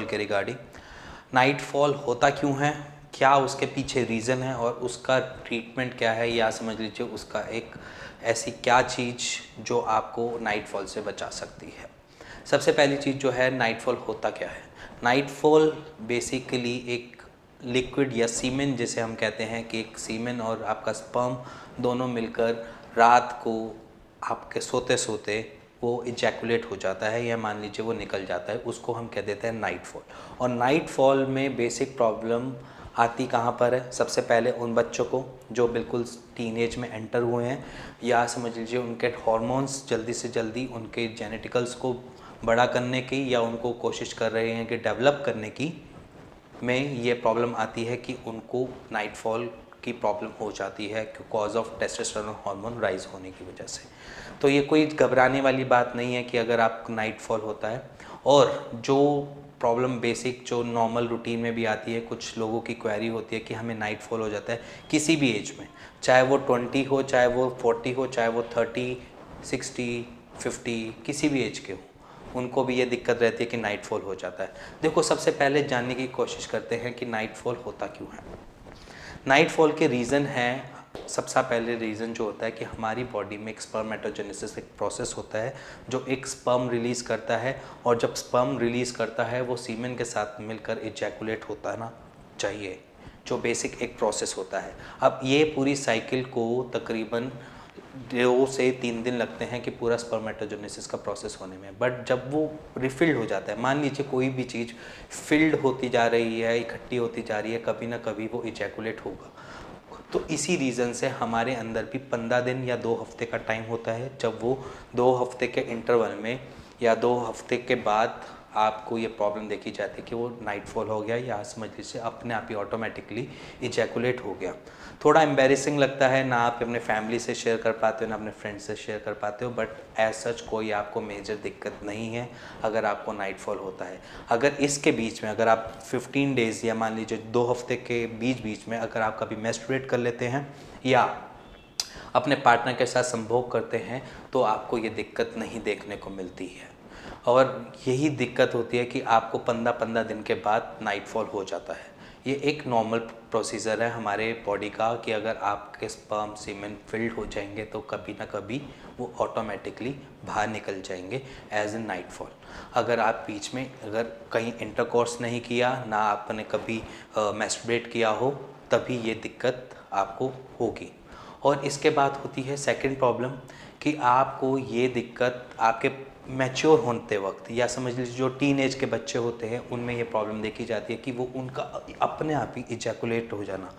के regarding. Night fall होता क्यों है, क्या उसके पीछे रीज़न है और उसका ट्रीटमेंट क्या है, या समझ लीजिए उसका एक ऐसी क्या चीज़ जो आपको नाइट फॉल से बचा सकती है। सबसे पहली चीज़ जो है, नाइट फॉल होता क्या है। नाइट फॉल बेसिकली एक लिक्विड या सीमेन जिसे हम कहते हैं कि एक सीमेन और आपका स्पर्म दोनों मिलकर रात को आपके सोते सोते वो इजैकुलेट हो जाता है, या मान लीजिए वो निकल जाता है, उसको हम कह देते हैं नाइट फॉल। और नाइट फॉल में बेसिक प्रॉब्लम आती कहाँ पर है, सबसे पहले उन बच्चों को जो बिल्कुल टीनेज में एंटर हुए हैं, या समझ लीजिए उनके हार्मोन्स जल्दी से जल्दी उनके जेनेटिकल्स को बड़ा करने की या उनको कोशिश कर रहे हैं कि डेवलप करने की में ये प्रॉब्लम आती है कि उनको नाइट फॉल की प्रॉब्लम हो जाती है cause of testosterone hormone rise होने की वजह से। तो ये कोई घबराने वाली बात नहीं है कि अगर आपको नाइट फॉल होता है। और जो प्रॉब्लम बेसिक जो नॉर्मल रूटीन में भी आती है, कुछ लोगों की क्वेरी होती है कि हमें नाइट फॉल हो जाता है किसी भी एज में, चाहे वो 20 हो, चाहे वो 40 हो, चाहे वो 30, 60, 50 किसी भी एज के हो, उनको भी ये दिक्कत रहती है कि नाइट फॉल हो जाता है। देखो, सबसे पहले जानने की कोशिश करते हैं कि नाइट फॉल होता क्यों है। नाइट फॉल के रीज़न हैं, सबसे पहले रीज़न जो होता है कि हमारी बॉडी में एक स्पर्मेटोजेनेसिस एक प्रोसेस होता है जो एक स्पर्म रिलीज़ करता है, और जब स्पर्म रिलीज़ करता है वो सीमेन के साथ मिलकर इजैकुलेट होता है ना चाहिए, जो बेसिक एक प्रोसेस होता है। अब ये पूरी साइकिल को तकरीबन 2 से 3 दिन लगते हैं कि पूरा स्पर्मेटोजेनेसिस का प्रोसेस होने में। बट जब वो रिफिल्ड हो जाता है, मान लीजिए कोई भी चीज़ फिल्ड होती जा रही है, इकट्ठी होती जा रही है, कभी ना कभी वो इजैकुलेट होगा। तो इसी रीज़न से हमारे अंदर भी 15 दिन या 2 हफ्ते का टाइम होता है, जब वो 2 हफ्ते के इंटरवल में या 2 हफ्ते के बाद आपको ये प्रॉब्लम देखी जाती है कि वो नाइट फॉल हो गया, या समझ लीजिए अपने आप ही ऑटोमेटिकली इजैकुलेट हो गया। थोड़ा एम्बेरसिंग लगता है, ना आप अपने फैमिली से शेयर कर पाते हो ना अपने फ्रेंड्स से शेयर कर पाते हो, बट एज सच कोई आपको मेजर दिक्कत नहीं है अगर आपको नाइट फॉल होता है। अगर इसके बीच में अगर आप 15 डेज़ या मान लीजिए 2 हफ्ते के बीच में अगर आप कभी मेस्टुरेट कर लेते हैं या अपने पार्टनर के साथ संभोग करते हैं, तो आपको ये दिक्कत नहीं देखने को मिलती है। और यही दिक्कत होती है कि आपको 15-15 दिन के बाद नाइट फॉल हो जाता है। ये एक नॉर्मल प्रोसीजर है हमारे बॉडी का कि अगर आपके स्पर्म सीमेन फिल्ड हो जाएंगे तो कभी ना कभी वो ऑटोमेटिकली बाहर निकल जाएंगे एज ए नाइट फॉल। अगर आप बीच में अगर कहीं इंटरकोर्स नहीं किया, ना आपने कभी मैस्टरबेट किया हो, तभी ये दिक्कत आपको होगी। और इसके बाद होती है सेकंड प्रॉब्लम कि आपको ये दिक्कत आपके मैच्योर होते वक्त, या समझ लीजिए जो टीनेज के बच्चे होते हैं उनमें ये प्रॉब्लम देखी जाती है कि वो उनका अपने आप ही इजैकुलेट हो जाना,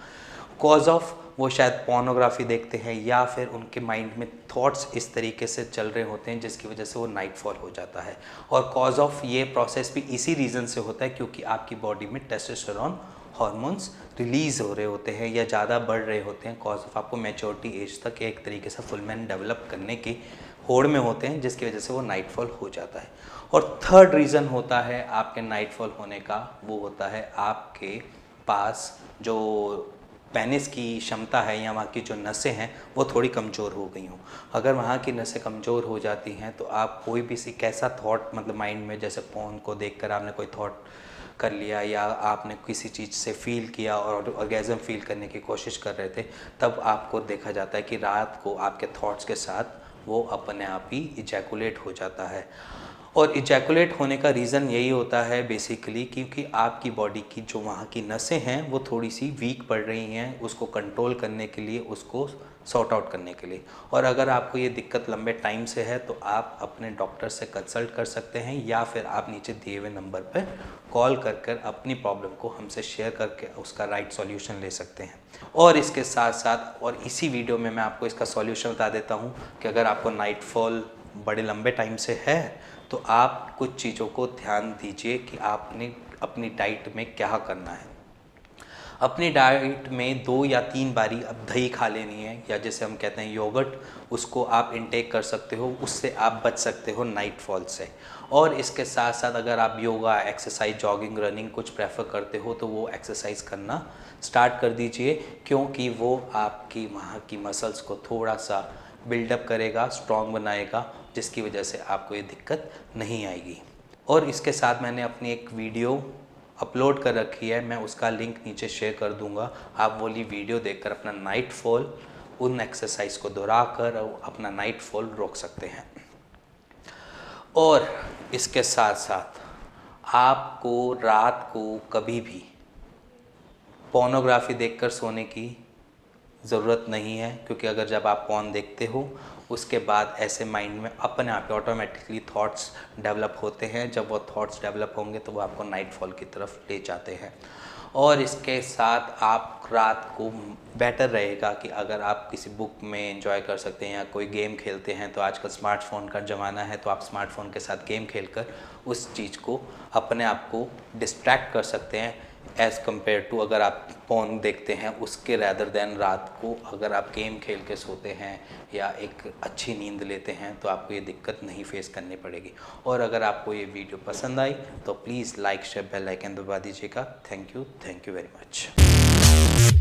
कॉज ऑफ वो शायद पोर्नोग्राफी देखते हैं या फिर उनके माइंड में थॉट्स इस तरीके से चल रहे होते हैं जिसकी वजह से वो नाइट फॉल हो जाता है। और कॉज ऑफ ये प्रोसेस भी इसी रीज़न से होता है क्योंकि आपकी बॉडी में टेस्टोस्टेरोन हार्मोन्स रिलीज़ हो रहे होते हैं या ज़्यादा बढ़ रहे होते हैं, कॉज ऑफ आपको मैच्योरिटी एज तक एक तरीके से फुल मैन डेवलप करने की होड़ में होते हैं, जिसकी वजह से वो नाइट फॉल हो जाता है। और थर्ड रीज़न होता है आपके नाइट फॉल होने का, वो होता है आपके पास जो पेनिस की क्षमता है या वहाँ की जो नसें हैं वो थोड़ी कमज़ोर हो गई हों। अगर वहाँ की नसें कमज़ोर हो जाती हैं तो आप कोई भी सी कैसा थॉट, मतलब माइंड में जैसे फोन को देखकर आपने कोई थॉट कर लिया या आपने किसी चीज़ से फील किया और ऑर्गेज़म फील करने की कोशिश कर रहे थे, तब आपको देखा जाता है कि रात को आपके थॉट्स के साथ वो अपने आप ही इजैकुलेट हो जाता है। और इजैकुलेट होने का रीज़न यही होता है बेसिकली क्योंकि आपकी बॉडी की जो वहाँ की नसें हैं वो थोड़ी सी वीक पड़ रही हैं, उसको कंट्रोल करने के लिए, उसको सॉर्ट आउट करने के लिए। और अगर आपको ये दिक्कत लंबे टाइम से है तो आप अपने डॉक्टर से कंसल्ट कर सकते हैं, या फिर आप नीचे दिए हुए नंबर पर कॉल कर अपनी प्रॉब्लम को हमसे शेयर करके उसका राइट सॉल्यूशन ले सकते हैं। और इसके साथ साथ और इसी वीडियो में मैं आपको इसका सॉल्यूशन बता देता हूँ कि अगर आपको नाइट फॉल बड़े लंबे टाइम से है तो आप कुछ चीज़ों को ध्यान दीजिए कि आपने अपनी डाइट में क्या करना है। अपनी डाइट में 2 या 3 बारी अब दही खा लेनी है, या जैसे हम कहते हैं योगर्ट, उसको आप इंटेक कर सकते हो, उससे आप बच सकते हो नाइट फॉल से। और इसके साथ साथ अगर आप योगा, एक्सरसाइज, जॉगिंग, रनिंग कुछ प्रेफर करते हो तो वो एक्सरसाइज करना स्टार्ट कर दीजिए, क्योंकि वो आपकी वहाँ की मसल्स को थोड़ा सा बिल्डअप करेगा, स्ट्रॉन्ग बनाएगा, जिसकी वजह से आपको ये दिक्कत नहीं आएगी। और इसके साथ मैंने अपनी एक वीडियो अपलोड कर रखी है, मैं उसका लिंक नीचे शेयर कर दूंगा। आप वो वाली वीडियो देखकर अपना नाइट फॉल, उन एक्सरसाइज को दोहरा कर अपना नाइट फॉल रोक सकते हैं। और इसके साथ साथ आपको रात को कभी भी पोर्नोग्राफी देखकर सोने की ज़रूरत नहीं है, क्योंकि अगर जब आप पोर्न देखते हो उसके बाद ऐसे माइंड में अपने आप ऑटोमेटिकली थॉट्स डेवलप होते हैं। जब वो थॉट्स डेवलप होंगे तो वो आपको नाइट फॉल की तरफ ले जाते हैं। और इसके साथ आप रात को बेटर रहेगा कि अगर आप किसी बुक में एंजॉय कर सकते हैं या कोई गेम खेलते हैं, तो आजकल स्मार्टफोन का ज़माना है, तो आप स्मार्टफोन के साथ गेम खेलकर उस चीज़ को अपने आप को डिस्ट्रैक्ट कर सकते हैं एज़ कम्पेयर टू अगर आप फोन देखते हैं उसके, रैदर देन रात को अगर आप गेम खेल के सोते हैं या एक अच्छी नींद लेते हैं तो आपको ये दिक्कत नहीं फेस करनी पड़ेगी। और अगर आपको ये वीडियो पसंद आई तो please like share bell icon दबा दीजिएगा। Thank you very much.